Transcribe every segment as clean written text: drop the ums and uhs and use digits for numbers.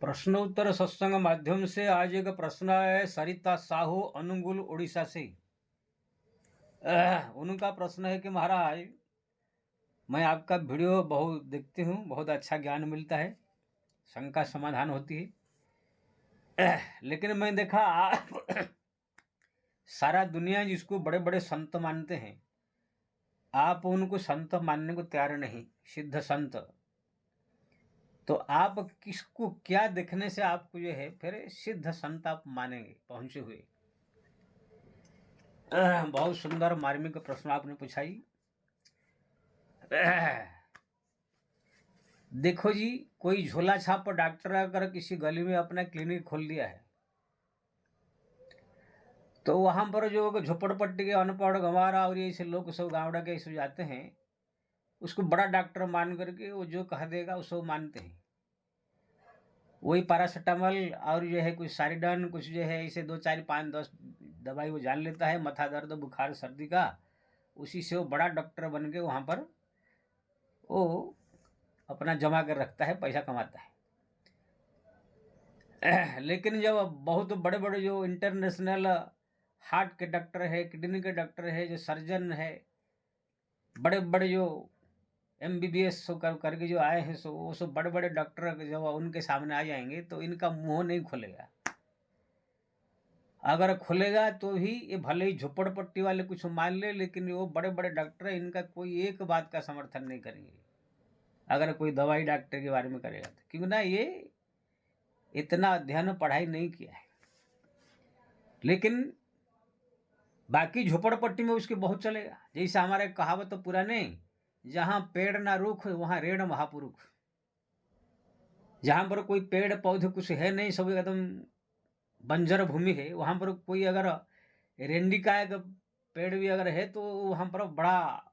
प्रश्नोत्तर सत्संग माध्यम से आज एक प्रश्न है सरिता साहू अनुगुल उड़ीसा से। उनका प्रश्न है कि महाराज, मैं आपका वीडियो बहुत देखती हूँ, बहुत अच्छा ज्ञान मिलता है, शंका समाधान होती है। लेकिन मैं देखा सारा दुनिया जिसको बड़े बड़े संत मानते हैं, आप उनको संत मानने को तैयार नहीं, सिद्ध संत। तो आप किसको क्या देखने से आपको जो है फिर सिद्ध संत आप मानेंगे पहुंचे हुए? बहुत सुंदर मार्मिक प्रश्न आपने पूछा जी। देखो जी, कोई झोला छाप डॉक्टर अगर किसी गली में अपना क्लिनिक खोल दिया है तो वहां पर जो झोपड़पट्टी के अनपढ़ गंवारा और ये लोग सब गावड़ा के सब जाते हैं, उसको बड़ा डॉक्टर मान करके वो जो कह देगा वो सब मानते हैं। वही पैरासीटामोल और जो है कुछ सारिडन, कुछ जो है ऐसे 2 4 5 10 दवाई वो जान लेता है, माथा दर्द बुखार सर्दी का, उसी से वो बड़ा डॉक्टर बन के वहाँ पर वो अपना जमा कर रखता है, पैसा कमाता है। लेकिन जब बहुत बड़े बड़े जो इंटरनेशनल हार्ट के डॉक्टर है, किडनी के डॉक्टर है, जो सर्जन है, बड़े बड़े जो MBBS करके जो आए हैं, सो वो सब बड़े बड़े डॉक्टर जब उनके सामने आ जाएंगे तो इनका मुंह नहीं खुलेगा। अगर खुलेगा तो भी ये भले ही झोपड़पट्टी वाले कुछ मान ले, लेकिन वो बड़े बड़े डॉक्टर इनका कोई एक बात का समर्थन नहीं करेंगे अगर कोई दवाई डॉक्टर के बारे में करेगा तो, क्योंकि ना ये इतना अध्ययन पढ़ाई नहीं किया है। लेकिन बाकी झोपड़पट्टी में उसके बहुत चलेगा। जैसे हमारे कहावत तो पुराने, जहां पेड़ ना रुख वहां रेड़ महापुरुष। जहां पर कोई पेड़ पौधे कुछ है नहीं, सब एकदम बंजर भूमि है, वहां पर कोई अगर रेंडी का एक पेड़ भी अगर है तो वहां पर बड़ा,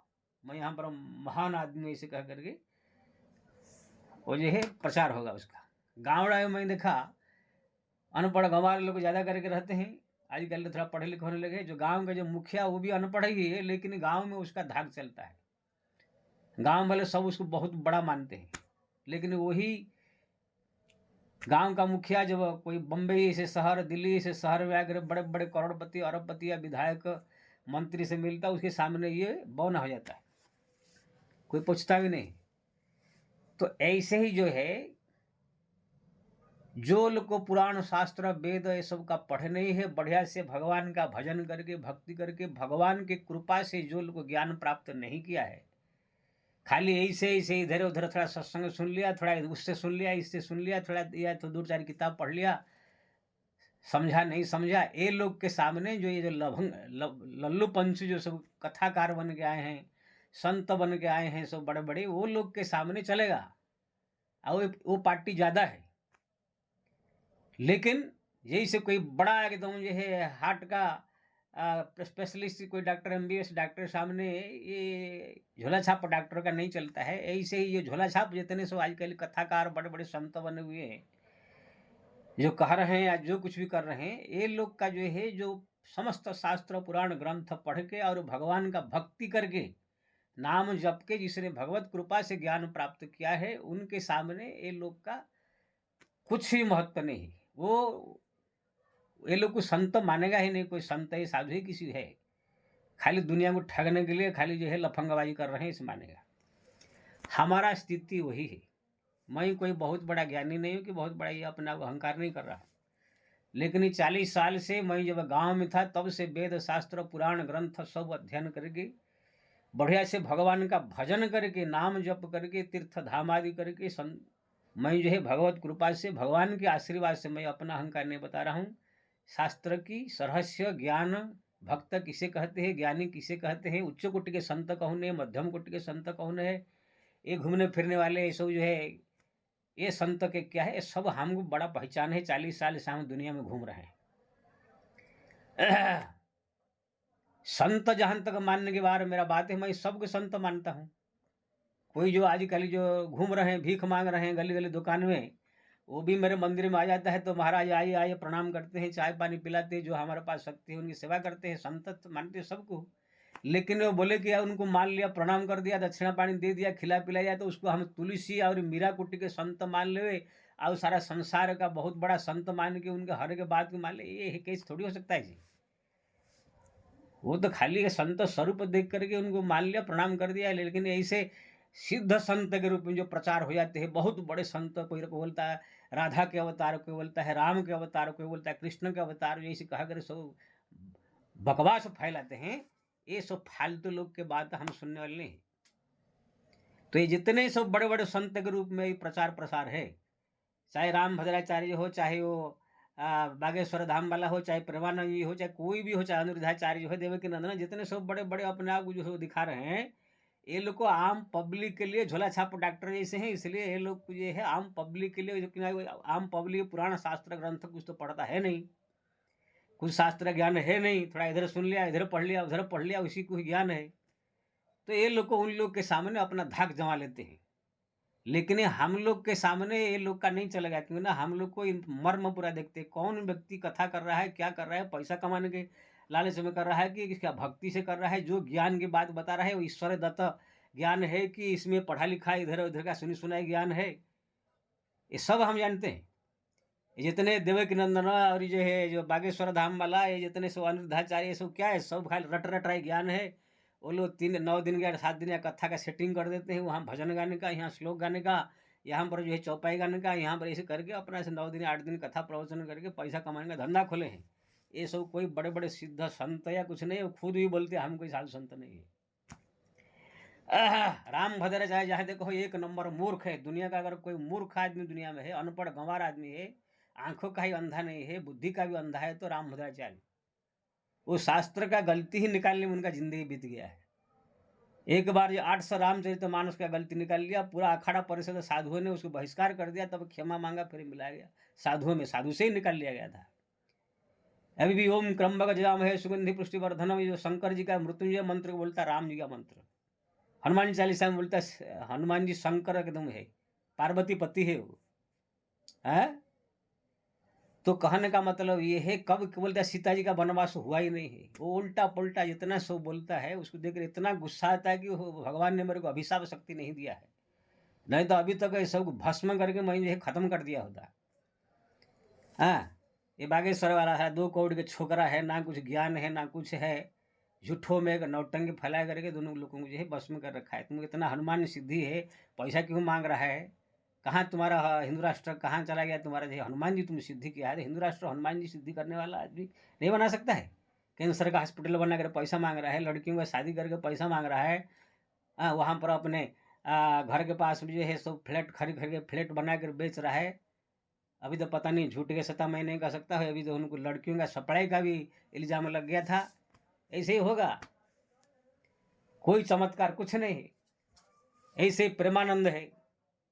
मैं यहाँ पर महान आदमी ऐसे कह करके वो जो है प्रचार होगा उसका। गाँव में मैं देखा अनपढ़ गंवार लोग ज़्यादा करके रहते हैं। आजकल तो थोड़ा पढ़े लिखे होने लगे। जो गांव का जो मुखिया वो भी अनपढ़ ही है, लेकिन गांव में उसका धाक चलता है। गांव वाले सब उसको बहुत बड़ा मानते हैं। लेकिन वही गांव का मुखिया जब कोई बम्बई से शहर, दिल्ली से शहर में आकर बड़े बड़े करोड़पति अरबपति या विधायक मंत्री से मिलता, उसके सामने ये बौना हो जाता है, कोई पूछता भी नहीं। तो ऐसे ही जो है, जो लोग को पुराण शास्त्र वेद ये सब का पढ़े नहीं है, बढ़िया से भगवान का भजन करके भक्ति करके भगवान की कृपा से जो लोग को ज्ञान प्राप्त नहीं किया है, खाली ऐसे ऐसे इधर उधर थोड़ा सत्संग सुन लिया, थोड़ा उससे सुन लिया, इससे सुन लिया, थोड़ा या तो 2 4 किताब पढ़ लिया, समझा नहीं समझा, ये लोग के सामने जो ये जो लल्लू पंच जो सब कथाकार बन के आए हैं, संत बन के आए हैं, सब बड़े बड़े, वो लोग के सामने चलेगा और वो पार्टी ज्यादा है। लेकिन यही से कोई बड़ा एकदम जो है हार्ट का स्पेशलिस्ट कोई डॉक्टर MBBS डॉक्टर सामने ये झोला छाप डॉक्टर का नहीं चलता है। ऐसे ही ये झोला छाप जितने सो आजकल कथाकार बड़े बड़े संत बने हुए हैं, जो कह रहे हैं या जो कुछ भी कर रहे हैं, ये लोग का जो है, जो समस्त शास्त्र पुराण ग्रंथ पढ़ के और भगवान का भक्ति करके नाम जप के जिसने भगवत कृपा से ज्ञान प्राप्त किया है, उनके सामने ये लोग का कुछ ही महत्व नहीं है। वो ये लोग को संत मानेगा ही नहीं। कोई संत है, साधु ही किसी है, खाली दुनिया को ठगने के लिए खाली जो है लफंगाबाजी कर रहे हैं, इसे मानेगा। हमारा स्थिति वही है। मैं कोई बहुत बड़ा ज्ञानी नहीं हूँ कि बहुत बड़ा ये अपना अहंकार नहीं कर रहा, लेकिन 40 साल से मैं जब गांव में था तब से वेद शास्त्र पुराण ग्रंथ सब अध्ययन करके बढ़िया से भगवान का भजन करके नाम जप करके तीर्थ धाम आदि करके मैं जो है भगवत कृपा से भगवान के आशीर्वाद से, मैं अपना अहंकार नहीं बता रहा हूँ, शास्त्र की रहस्य ज्ञान भक्त किसे कहते हैं, ज्ञानी किसे कहते हैं, उच्च कोटि के संत कौन है, मध्यम कोटि के संत कौन है, ये घूमने फिरने वाले ये सब जो है ये संत के क्या है, ये सब हमको बड़ा पहचान है। 40 साल से हम दुनिया में घूम रहे हैं। संत जहां तक मानने के बारे में मेरा बात है, मैं सबको संत मानता हूँ। कोई जो आजकल जो घूम रहे हैं, भीख मांग रहे हैं गली गली दुकान में, वो भी मेरे मंदिर में आ जाता है तो महाराज आइए आइए प्रणाम करते हैं, चाय पानी पिलाते हैं, जो हमारे पास शक्ति है उनकी सेवा करते हैं, संत मानते हैं सबको। लेकिन वो बोले कि यार उनको मान लिया, प्रणाम कर दिया, दक्षिणा पानी दे दिया, खिला पिलाया, तो उसको हम तुलसी और मीरा कुटी के संत मान ले और सारा संसार का बहुत बड़ा संत मान के उनके हर के बात को मान ले, ये केस थोड़ी हो सकता है जी। वो तो खाली संत स्वरूप देख करके उनको मान लिया, प्रणाम कर दिया। लेकिन ऐसे सिद्ध संत के रूप में जो प्रचार हो जाते हैं, बहुत बड़े संत, कोई को बोलता है राधा के अवतार, कोई बोलता है राम के अवतार, कोई बोलता है कृष्ण के अवतार, जैसे कहा कर सब बकवास फैलाते हैं, ये सब फालतू लोग के बात हम सुनने वाले नहीं। तो ये जितने सब बड़े बड़े संत के रूप में प्रचार प्रसार है, चाहे राम भद्राचार्य हो, चाहे वो बागेश्वर धाम वाला हो, चाहे प्रेमानंद जी हो, चाहे कोई भी हो, चाहे अनुरुद्धाचार्य हो, देवकी नंदन, जितने सब बड़े बड़े अपने आप को जो दिखा रहे हैं, ये लोग को आम पब्लिक के लिए झोला छाप डॉक्टर जैसे हैं, इसलिए ये लोग को ये है आम पब्लिक के लिए, जो आम पब्लिक पुराण शास्त्र ग्रंथ कुछ तो पढ़ता है नहीं, कुछ शास्त्र ज्ञान है नहीं, थोड़ा इधर सुन लिया, इधर पढ़ लिया, उधर पढ़ लिया, उसी को ज्ञान है। तो ये लोग को उन लोग के सामने अपना धाक जमा लेते हैं। लेकिन हम लोग के सामने ये लोग का नहीं चलेगा, क्योंकि ना हम लोग को मर्म पूरा देखते, कौन व्यक्ति कथा कर रहा है, क्या कर रहा है, पैसा कमाने के लालच में कर रहा है कि क्या भक्ति से कर रहा है, जो ज्ञान की बात बता रहा है वो ईश्वर दत्त ज्ञान है कि इसमें पढ़ा लिखा इधर उधर का सुनी सुनाई ज्ञान है, ये सब हम जानते हैं। ये जितने देवकी नंदन और जो है जो बागेश्वर धाम वाला, ये जितने सब अनिरुद्धाचार्य, ये सब क्या है, सब खाली रट रट रहा ज्ञान है। वो लोग 9 दिन का 7 दिन का कथा का सेटिंग कर देते हैं, वहाँ भजन गाने का, यहाँ श्लोक गाने का, यहाँ पर जो है चौपाई गाने का, यहाँ पर ऐसे करके अपना से 9 दिन 8 दिन कथा प्रवचन करके पैसा कमाने का धंधा खोले हैं। ये सब कोई बड़े बड़े सिद्ध संत या कुछ नहीं, वो खुद भी बोलते हम कोई साधु संत नहीं है। राम भद्राचार्य जहाँ देखो एक नंबर मूर्ख है दुनिया का। अगर कोई मूर्ख आदमी दुनिया में है, अनपढ़ गंवार आदमी है, आंखों का ही अंधा नहीं है, बुद्धि का भी अंधा है, तो राम भद्राचार्य। वो शास्त्र का गलती ही निकालने में उनका जिंदगी बीत गया है। एक बार ये 800 रामचरितमानस का गलती निकाल लिया, पूरा अखाड़ा परिषद साधुओं ने उसको बहिष्कार कर दिया, तब क्षमा मांगा, फिर मिला गया साधुओं में, साधु से ही निकाल लिया गया था। अभी भी ओम त्रंबक जयामहे सुगंधि पुष्टिवर्धनम, जो शंकर जी का मृत्युंजय मंत्र को बोलता, राम जी का मंत्र। हनुमान चालीसा में बोलता हनुमान जी शंकर एकदम है, पार्वती पति है वो है। तो कहने का मतलब ये है, कब बोलता है सीता जी का वनवास हुआ ही नहीं है, वो उल्टा पुल्टा जितना सब बोलता है, उसको देख इतना गुस्सा आता है कि भगवान ने मेरे को अभिशाप शक्ति नहीं दिया है, नहीं तो अभी तक सब भस्म करके मैं जो है खत्म कर दिया होता। हाँ, ये बागेश्वर वाला है, 2 करोड़ के छोकरा है, ना कुछ ज्ञान है ना कुछ है, झूठों में एक नौटंकी फैला करके दोनों लोगों को जो है भस्म कर रखा है। तुम इतना हनुमान सिद्धि है, पैसा क्यों मांग रहा है? कहाँ तुम्हारा हिंदू राष्ट्र कहाँ चला गया तुम्हारा? जो हनुमान जी तुम सिद्धि किया है, हिंदू राष्ट्र हनुमान जी सिद्धि करने वाला आदमी नहीं बना सकता है। कैंसर का हॉस्पिटल बना कर पैसा मांग रहा है, लड़कियों का शादी करके पैसा मांग रहा है, वहाँ पर अपने घर के पास में जो है सब फ्लैट खरीद खरीद के फ्लैट बना कर बेच रहा है। अभी तो पता नहीं झूठ के सत्ता मैं नहीं कर सकता है, अभी तो उनको लड़कियों का सप्लाई का भी इल्जाम लग गया था। ऐसे ही होगा, कोई चमत्कार कुछ नहीं है, ऐसे ही प्रेमानंद है।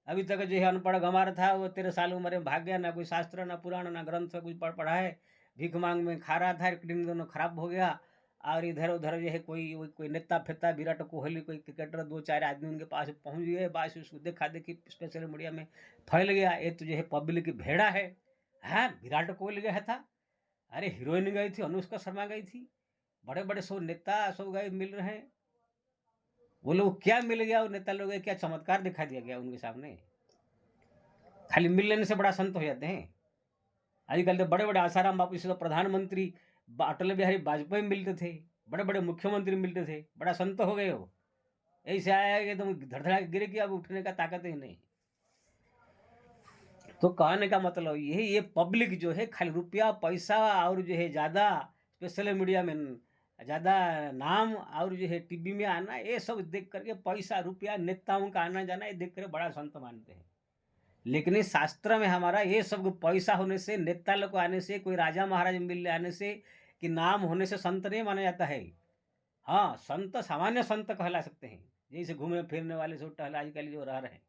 अभी तक जो है अनपढ़ गंवार था, वो 13 साल उम्र में भाग गया, ना कोई शास्त्र ना पुराण ना ग्रंथ कुछ पढ़ा है, भीख मांग में खा रहा था, किडनी दोनों खराब हो गया। और इधर उधर जो है कोई नेता फेता, विराट कोहली, कोई क्रिकेटर, 2-4 आदमी उनके पास पहुंच गए, बस उसको देखा देखी स्पेशल मीडिया में फैल गया, ये तो जो है पब्लिक भेड़ा है। हाँ, विराट कोहली गया था, अरे हीरोइन गई थी, अनुष्का शर्मा गई थी, बड़े बड़े सब नेता सब गए मिल रहे हैं। वो लोग क्या मिल गया, वो नेता लोग क्या चमत्कार दिखा दिया गया उनके सामने? खाली मिल लेने से बड़ा संत हो जाते हैं? आजकल तो बड़े बड़े आसाराम बापू से तो प्रधानमंत्री अटल बिहारी वाजपेयी मिलते थे, बड़े बड़े मुख्यमंत्री मिलते थे, बड़ा संत हो गए हो? ऐसे आया कि तुम धड़धड़ा के गिरे कि अब उठने का ताकत ही नहीं। तो कहने का मतलब ये पब्लिक जो है खाली रुपया पैसा और जो है ज़्यादा सोशल मीडिया में ज़्यादा नाम और जो है टीवी में आना, ये सब देख करके पैसा रुपया नेताओं का आना जाना, ये देख कर बड़ा संत मानते हैं। लेकिन इस शास्त्र में हमारा ये सब पैसा होने से, नेता लोग को आने से, कोई राजा महाराज मिलने आने से, कि नाम होने से संत नहीं माना जाता है। हाँ, संत सामान्य संत कहला सकते हैं, जैसे घूमने फिरने वाले सब टहला आजकल जो रह रहे हैं।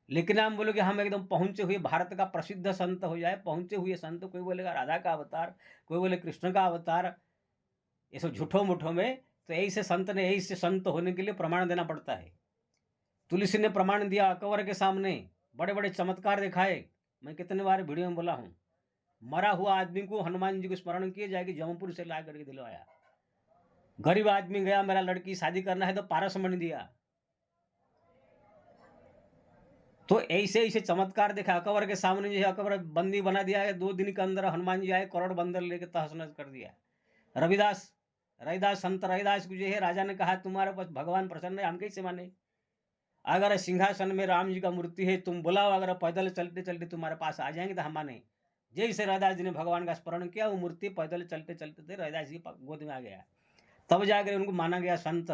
लेकिन हम बोलोगे हम एकदम पहुंचे हुए भारत का प्रसिद्ध संत हो जाए, पहुंचे हुए संत, कोई बोलेगा राधा का अवतार, कोई बोले कृष्ण का अवतार, ये सब झूठो मुठो में। तो यही से संत ने, यही से संत होने के लिए प्रमाण देना पड़ता है। तुलसी ने प्रमाण दिया अकबर के सामने, बड़े बड़े चमत्कार दिखाए। मैं कितने बार वीडियो में बोला हूँ, मरा हुआ आदमी को हनुमान जी को स्मरण किए जाएगी, जौनपुर से ला करके दिलवाया। गरीब आदमी गया, मेरा लड़की शादी करना है, तो पारस मणि दिया। तो ऐसे ऐसे चमत्कार देखा अकबर के सामने, जो है अकबर बंदी बना दिया है, 2 दिन के अंदर हनुमान जी आए, करोड़ बंदर लेके तहस नहस कर दिया। रविदास रविदास संत रविदास को जो है राजा ने कहा, तुम्हारे पास भगवान प्रसन्न है, हम कैसे माने? अगर सिंहासन में राम जी का मूर्ति है, तुम बुलाओ, अगर पैदल चलते चलते तुम्हारे पास आ जाएंगे तो हम माने। जैसे रविदास जी ने भगवान का स्मरण किया, वो मूर्ति पैदल चलते चलते थे रविदास जी की गोद में आ गया। तब जाकर उनको माना गया संत।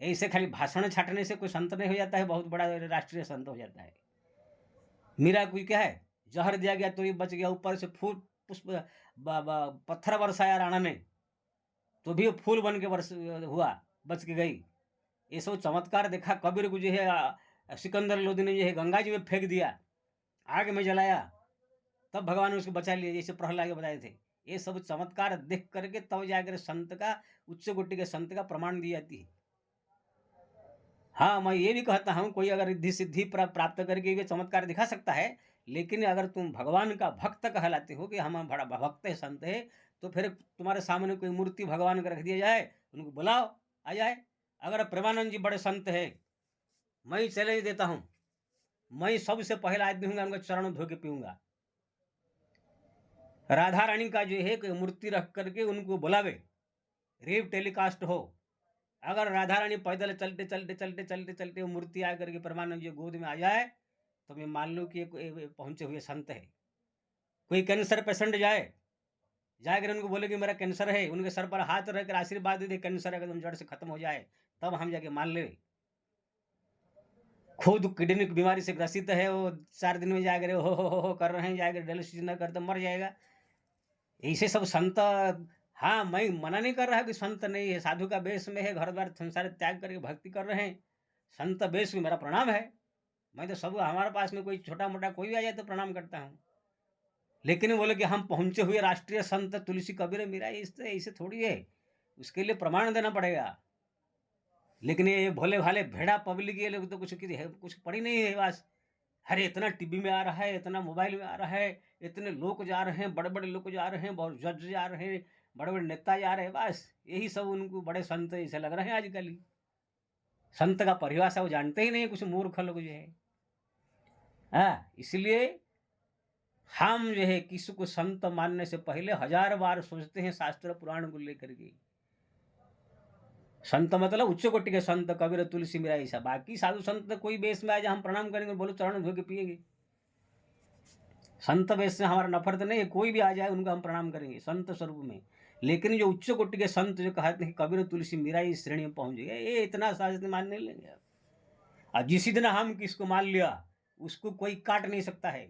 ऐसे खाली भाषण छाटने से कोई संत नहीं हो जाता है, बहुत बड़ा राष्ट्रीय संत हो जाता है। मीरा कोई क्या है, जहर दिया गया तो ये बच गया, ऊपर से फूल पुष्प पत्थर बरसाया राणा ने, तो भी वो फूल बन के बरस हुआ, बच के गई। ये सब चमत्कार देखा। कबीर को जो है सिकंदर लोधी ने जो है गंगा जी में फेंक दिया, आग में जलाया, तब भगवान ने उसको बचा लिया, जैसे प्रहलाद के बताए थे। ये सब चमत्कार देख करके तब जाकर संत का, उच्च कोटि के संत का प्रमाण दी जाती है। हाँ, मैं ये भी कहता हूँ, कोई अगर रिद्धि सिद्धि प्राप्त करके ये चमत्कार दिखा सकता है, लेकिन अगर तुम भगवान का भक्त कहलाते हो कि हम बड़ा भक्त है, संत है, तो फिर तुम्हारे सामने कोई मूर्ति भगवान का रख दिया जाए, उनको बुलाओ, आ जाए। अगर प्रेमानंद जी बड़े संत है, मैं ही चैलेंज देता हूँ, मैं सबसे पहला आदमी हूँगा उनका चरण धो के पीऊंगा। राधा रानी का जो है कोई मूर्ति रख करके उनको बुलावे, रेव टेलीकास्ट हो। अगर राधा रानी पैदल चलते चलते चलते चलते चलते वो मूर्ति आ करके परमानंद जी गोद में आ जाए, तो मैं मान लूँ कि ये पहुंचे हुए संत है। कोई कैंसर पेशेंट जाए, जाकर उनको बोले कि मेरा कैंसर है, उनके सर पर हाथ रखकर आशीर्वाद दे दे, कैंसर एकदम जड़ से खत्म हो जाए, तब हम जाके मान ले। खुद किडनी की बीमारी से ग्रसित है, वो 4 दिन में जाकर हो कर रहे हैं, जाकर डायलिसिस न कर तो मर जाएगा। ऐसे सब संत। हाँ, मैं मना नहीं कर रहा कि संत नहीं है, साधु का वेश में है, घर द्वार संसार त्याग करके भक्ति कर रहे हैं, संत वेश में मेरा प्रणाम है। मैं तो सब, हमारे पास में कोई छोटा मोटा कोई भी आ जाए तो प्रणाम करता हूँ। लेकिन बोले कि हम पहुंचे हुए राष्ट्रीय संत तुलसी कबीर मीरा, इससे ऐसे थोड़ी है, उसके लिए प्रमाण देना पड़ेगा। लेकिन ये भोले भाले भेड़ा पब्लिक, ये लोग तो कुछ पड़ी नहीं है बस। अरे इतना टीवी में आ रहा है, इतना मोबाइल में आ रहा है, इतने लोग जा रहे हैं, बड़े बड़े लोग जा रहे हैं, बहुत जज जा रहे हैं, बड़े बड़े नेता जा रहे हैं, बस यही सब उनको बड़े संत ऐसे लग रहे हैं आजकल। संत का परिभाषा वो जानते ही नहीं, कुछ मूर्ख लोग जो है। इसलिए हम जो है किसी को संत मानने से पहले 1000 बार सोचते हैं, शास्त्र पुराण को लेकर के। संत मतलब उच्च कोटि के संत, कबीर तुलसी मीरा ऐसा। बाकी साधु संत कोई बेस में आ जाए हम प्रणाम करेंगे, बोलो चरण धो के पिएंगे। संत वेश से हमारा नफरत नहीं है, कोई भी आ जाए उनको हम प्रणाम करेंगे संत स्वरूप में। लेकिन जो उच्च कोटि के संत जो कहते हैं कबीर तुलसी मीरा इस श्रेणी में पहुंच गए, ये इतना सहज मान नहीं लेंगे। और जिस दिन हम किसको मान लिया, उसको कोई काट नहीं सकता है।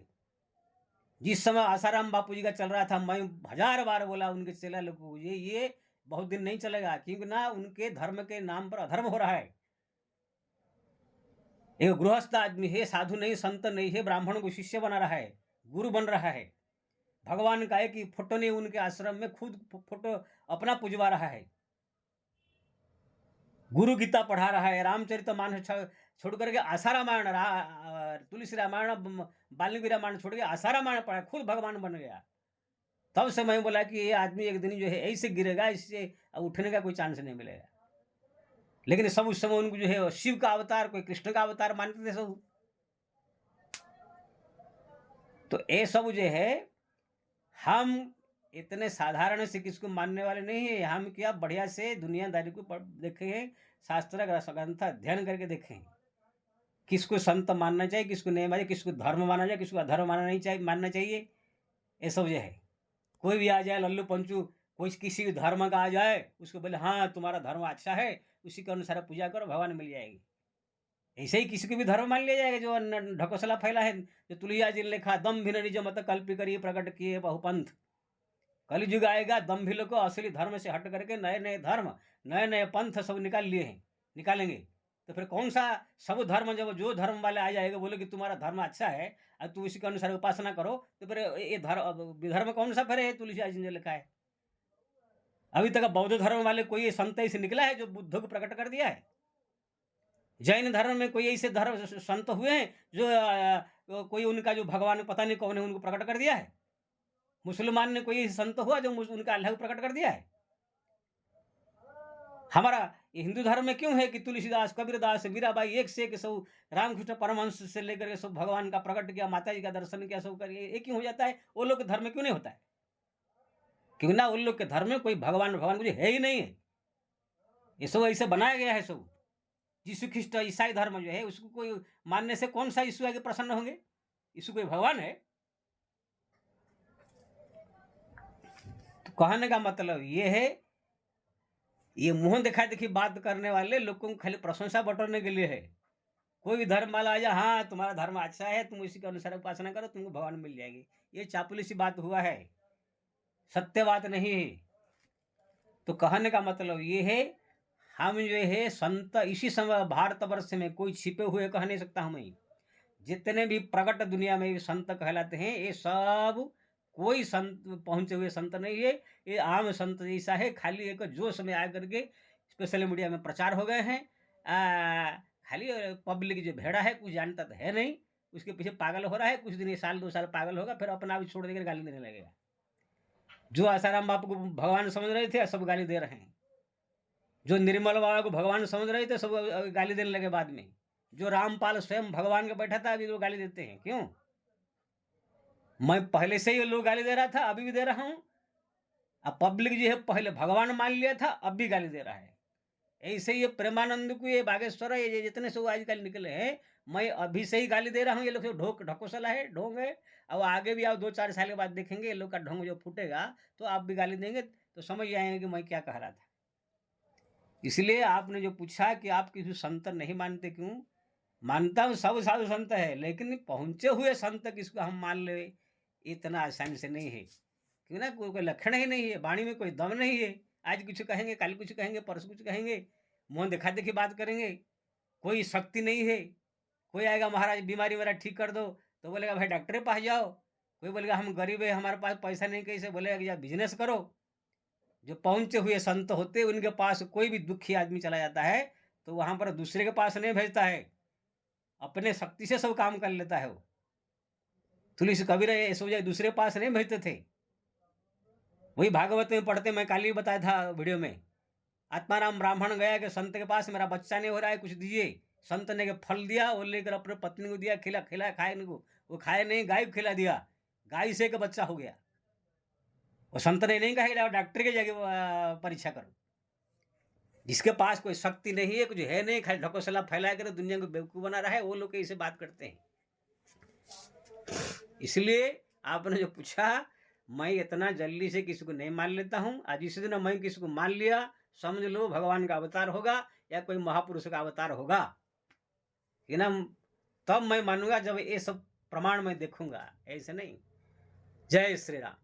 जिस समय आसाराम बापू जी का चल रहा था, मैं 1000 बार बोला उनके चेला लोग को, ये बहुत दिन नहीं चलेगा, क्योंकि ना उनके धर्म के नाम पर अधर्म हो रहा है। एक गृहस्थ आदमी है, साधु नहीं, संत नहीं है, ब्राह्मण को शिष्य बना रहा है, गुरु बन रहा है। भगवान का है कि फोटो नहीं, उनके आश्रम में खुद फोटो अपना पुजवा रहा है, गुरु गीता पढ़ा रहा है, रामचरित मानस छोड़ करके आशा रामायण, तुलसी रामायण, वाल्मीकि रामायण छोड़ के आशा रामायण पढ़ा, खुद भगवान बन गया। तब से मैं बोला कि ये आदमी एक दिन जो है ऐसे गिरेगा, इससे उठने का कोई चांस नहीं मिलेगा। लेकिन सब उस समय उनको जो है शिव का अवतार, कोई कृष्ण का अवतार मानते थे सब। तो ये सब जो है, हम इतने साधारण से किसको मानने वाले नहीं है। हम क्या बढ़िया से दुनियादारी को देखें, शास्त्र ग्रंथ अध्ययन करके देखें, किसको संत मानना चाहिए, किसको नहीं मानना, किसको धर्म माना जाए, किसको अधर्म मानना नहीं चाहिए, मानना चाहिए। ये सब जो है, कोई भी आ जाए लल्लू पंचू, कोई किसी भी धर्म का आ जाए, उसको बोले हाँ तुम्हारा धर्म अच्छा है, उसी के अनुसार पूजा करो, भगवान मिल जाएगी। ऐसे ही किसी को भी धर्म मान लिया जाएगा। जो ढकोसला फैला है, जो तुलिया जी ने लिखा, दम भिन्न निज मत कल्पि करिए प्रकट किए बहुपंथ। कलयुग आएगा, दम भी लोग असली धर्म से हट करके नए नए धर्म, नए नए पंथ सब निकाल लिए हैं, निकालेंगे। तो फिर कौन सा सब धर्म, जब जो धर्म वाले आ जाएगा बोले कि तुम्हारा धर्म अच्छा है और तुम इसी के अनुसार उपासना करो, तो फिर ये धर्म कौन सा फिर है तुलसीदास जी ने लिखा है? अभी तक बौद्ध धर्म वाले कोई संत ऐसे निकला है जो बुद्ध को प्रकट कर दिया है? जैन धर्म में कोई ऐसे धर्म संत हुए हैं जो कोई उनका जो भगवान पता नहीं कौन है उनको प्रकट कर दिया है? मुसलमान ने कोई संत हुआ जो उनका अल्लाह को प्रकट कर दिया है? हमारा ये हिंदू धर्म में क्यों है कि तुलसीदास, कबीरदास, मीराबाई एक से एक सब, रामकृष्ण परमहंस से लेकर के सब भगवान का प्रकट किया, माता जी का दर्शन किया, सब करिए, ये क्यों हो जाता है? वो लोग के धर्म में क्यों नहीं होता है? क्यों ना उन लोग के धर्म में कोई भगवान भगवान कुछ है ही नहीं है। ये सब ऐसे बनाया गया है सब। यीशु ख्रिस्ट ईसाई धर्म जो है उसको कोई मानने से कौन सा यीशु आगे प्रसन्न होंगे? यीशु कोई भगवान है? तो कहने का मतलब ये है, ये मुंह दिखा देखी बात करने वाले लोगों को खाली प्रशंसा बटोरने के लिए है। कोई भी धर्म वाला आ जाए, हाँ तुम्हारा धर्म अच्छा है, तुम इसी के अनुसार उपासना करो, तुमको भगवान मिल जाएगी। ये चापलूसी बात हुआ है, सत्य बात नहीं है। तो कहने का मतलब ये है, हम जो है संत इसी समय भारतवर्ष में कोई छिपे हुए कह नहीं सकता। हमें जितने भी प्रकट दुनिया में संत कहलाते हैं, ये सब कोई संत पहुंचे हुए संत नहीं है। ये आम संत जैसा है, खाली एक जोश में आकर के सोशल मीडिया में प्रचार हो गए हैं। खाली पब्लिक जो भेड़ा है, कुछ जानता तो है नहीं, उसके पीछे पागल हो रहा है। कुछ दिन, 1 साल 2 साल पागल होगा, फिर अपना आप छोड़ देकर गाली देने लगेगा। जो आसाराम बापू को भगवान समझ रहे थे, सब गाली दे रहे हैं। जो निर्मल बाबा को भगवान समझ रहे थे, सब गाली देने लगे बाद में। जो रामपाल स्वयं भगवान के बैठा था, अभी लोग गाली देते हैं। क्यों? मैं पहले से ही लोग गाली दे रहा था, अभी भी दे रहा हूं। अब पब्लिक जो है पहले भगवान मान लिया था, अब भी गाली दे रहा है। ऐसे ये प्रेमानंद को, ये बागेश्वर है, ये जितने से आजकल निकले हैं, मैं अभी से ही गाली दे रहा हूँ। ये लोग ढोक ढकोसला है, ढोंग है। अब आगे भी आप 2-4 साल के बाद देखेंगे, ये लोग का ढोंग जो फूटेगा, तो आप भी गाली देंगे, तो समझ जाएंगे कि मैं क्या कह रहा था। इसलिए आपने जो पूछा कि आप किसी संत नहीं मानते, क्यों? मानता हूँ, सब साधु संत है, लेकिन पहुंचे हुए संत किसको हम मान ले, इतना आसानी से नहीं है। क्यों ना, कोई लक्षण ही नहीं है, वाणी में कोई दम नहीं है। आज कुछ कहेंगे, कल कुछ कहेंगे, परसों कुछ कहेंगे, मुंह दिखा देखी बात करेंगे, कोई शक्ति नहीं है। कोई आएगा, महाराज बीमारी मेरा ठीक कर दो, तो बोलेगा भाई डॉक्टर के पास जाओ। कोई बोलेगा हम गरीब है, हमारे पास पैसा नहीं, कैसे? बोलेगा कि बिजनेस करो। जो पहुंचे हुए संत होते, उनके पास कोई भी दुखी आदमी चला जाता है, तो वहां पर दूसरे के पास नहीं भेजता है, अपने शक्ति से सब काम कर लेता है वो। तुलसी कबीर ये सब दूसरे के पास नहीं भेजते थे। वही भागवत में पढ़ते, मैं कल ही बताया था वीडियो में। आत्माराम ब्राह्मण गया कि संत के पास, मेरा बच्चा नहीं हो रहा है, कुछ दीजिए। संत ने के फल दिया, वो लेकर अपने पत्नी को दिया, खिला खिला, खाए को वो खाए नहीं, गाय को खिला दिया, गाय से का बच्चा हो गया। वो संत ने नहीं कहा डॉक्टर के जगह परीक्षा करो। जिसके पास कोई शक्ति नहीं है, कुछ है नहीं, खाली ढकोसला फैला कर दुनिया को बेवकूफ बना रहा है, वो लोग ऐसे बात करते हैं। इसलिए आपने जो पूछा, मैं इतना जल्दी से किसी को नहीं मान लेता हूं। आज इस दिन मैं किसी को मान लिया, समझ लो भगवान का अवतार होगा या कोई महापुरुष का अवतार होगा, है ना? तब मैं मानूंगा जब ये सब प्रमाण मैं देखूंगा, ऐसे नहीं। जय श्री राम।